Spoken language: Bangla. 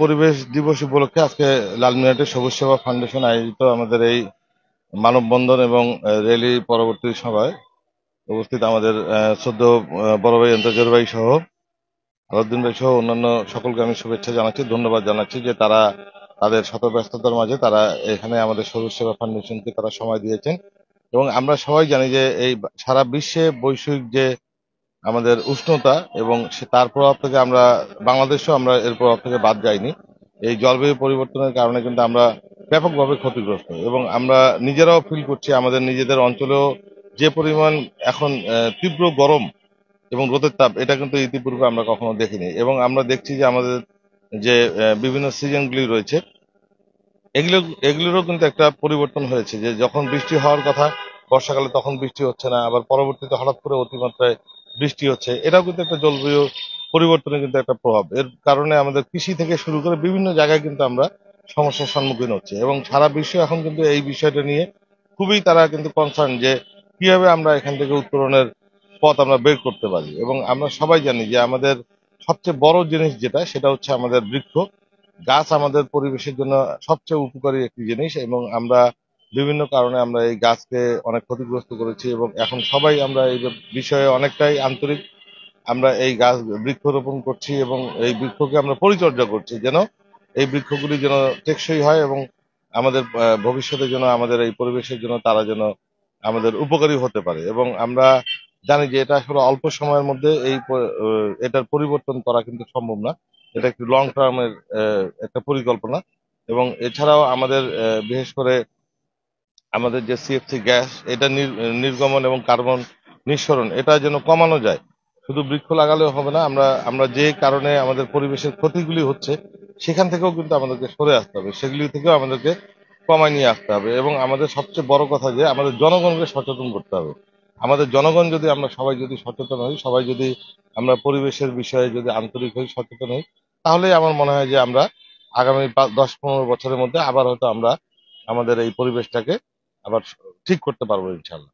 পরিবেশ দিবস উপলক্ষে আজকে লালমিনহাটের সবুজ সেবা ফাউন্ডেশন আয়োজিত আমাদের এই মানববন্ধন এবং র্যালি পরবর্তী সভায় উপস্থিত আমাদের শ্রদ্ধেয় বড় ভাই এন্তাজর ভাই সহ আলাউদ্দিন ভাই সহ অন্যান্য সকলকে আমি শুভেচ্ছা জানাচ্ছি, ধন্যবাদ জানাচ্ছি যে তারা তাদের শত ব্যস্ততার মাঝে তারা এখানে আমাদের সবুজ সেবা ফাউন্ডেশনকে তারা সময় দিয়েছেন। এবং আমরা সবাই জানি যে এই সারা বিশ্বে বৈশ্বিক যে আমাদের উষ্ণতা এবং তার প্রভাব থেকে আমরা বাংলাদেশও আমরা এর প্রভাব থেকে বাদ যাইনি। এই জলবায়ু পরিবর্তনের কারণে কিন্তু আমরা ব্যাপকভাবে ক্ষতিগ্রস্ত এবং আমরা নিজেরাও ফিল করছি আমাদের নিজেদের অঞ্চলেও যে পরিমাণ এখন তীব্র গরম এবং রোদের তাপ, এটা কিন্তু ইতিপূর্বে আমরা কখনো দেখিনি। এবং আমরা দেখছি যে আমাদের যে বিভিন্ন সিজনগুলি রয়েছে, এগুলো এগুলোরও কিন্তু একটা পরিবর্তন হয়েছে যে যখন বৃষ্টি হওয়ার কথা বর্ষাকালে তখন বৃষ্টি হচ্ছে না, আবার পরবর্তীতে হঠাৎ করে অতিমাত্রায় বৃষ্টি হচ্ছে। এটাও কিন্তু একটা জলবায়ু পরিবর্তনের কিন্তু একটা প্রভাব। এর কারণে আমাদের কৃষি থেকে শুরু করে বিভিন্ন জায়গায় কিন্তু আমরা সমস্যার সম্মুখীন হচ্ছে এবং সারা বিশ্ব এখন কিন্তু এই বিষয়টা নিয়ে খুবই তারা কিন্তু কনসার্ন যে কিভাবে আমরা এখান থেকে উত্তরণের পথ আমরা বের করতে পারি। এবং আমরা সবাই জানি যে আমাদের সবচেয়ে বড় জিনিস যেটা, সেটা হচ্ছে আমাদের বৃক্ষ। গাছ আমাদের পরিবেশের জন্য সবচেয়ে উপকারী একটি জিনিস এবং আমরা বিভিন্ন কারণে আমরা এই গাছকে অনেক ক্ষতিগ্রস্ত করেছি এবং এখন সবাই আমরা এই বিষয়ে অনেকটাই আন্তরিক। আমরা এই গাছ বৃক্ষরোপণ করছি এবং এই বৃক্ষকে আমরা পরিচর্যা করছি যেন এই বৃক্ষগুলি যেন টেকসই হয় এবং আমাদের ভবিষ্যতে যেন আমাদের এই পরিবেশের জন্য তারা যেন আমাদের উপকারী হতে পারে। এবং আমরা জানি যে এটা আসলে অল্প সময়ের মধ্যে এটার পরিবর্তন করা কিন্তু সম্ভব না। এটা একটি লং টার্মের একটা পরিকল্পনা। এবং এছাড়াও আমাদের বিশেষ করে আমাদের যে সিএফসি গ্যাস, এটা নির্গমন এবং কার্বন নিঃসরণ এটা যেন কমানো যায়। শুধু বৃক্ষ লাগালেও হবে না, আমরা আমরা যে কারণে আমাদের পরিবেশের ক্ষতিগুলি হচ্ছে সেখান থেকেও কিন্তু আমাদেরকে সরে আসতে হবে, সেগুলি থেকেও আমাদেরকে কমায় নিয়ে আসতে হবে। এবং আমাদের সবচেয়ে বড় কথা যে আমাদের জনগণকে সচেতন করতে হবে। আমাদের জনগণ যদি আমরা সবাই যদি সচেতন হই, সবাই যদি আমরা পরিবেশের বিষয়ে যদি আন্তরিক হই, সচেতন হই, তাহলেই আমার মনে হয় যে আমরা আগামী 10-15 বছরের মধ্যে আবার হয়তো আমরা আমাদের এই পরিবেশটাকে আবার ঠিক করতে পারবো ইনশাল্লাহ।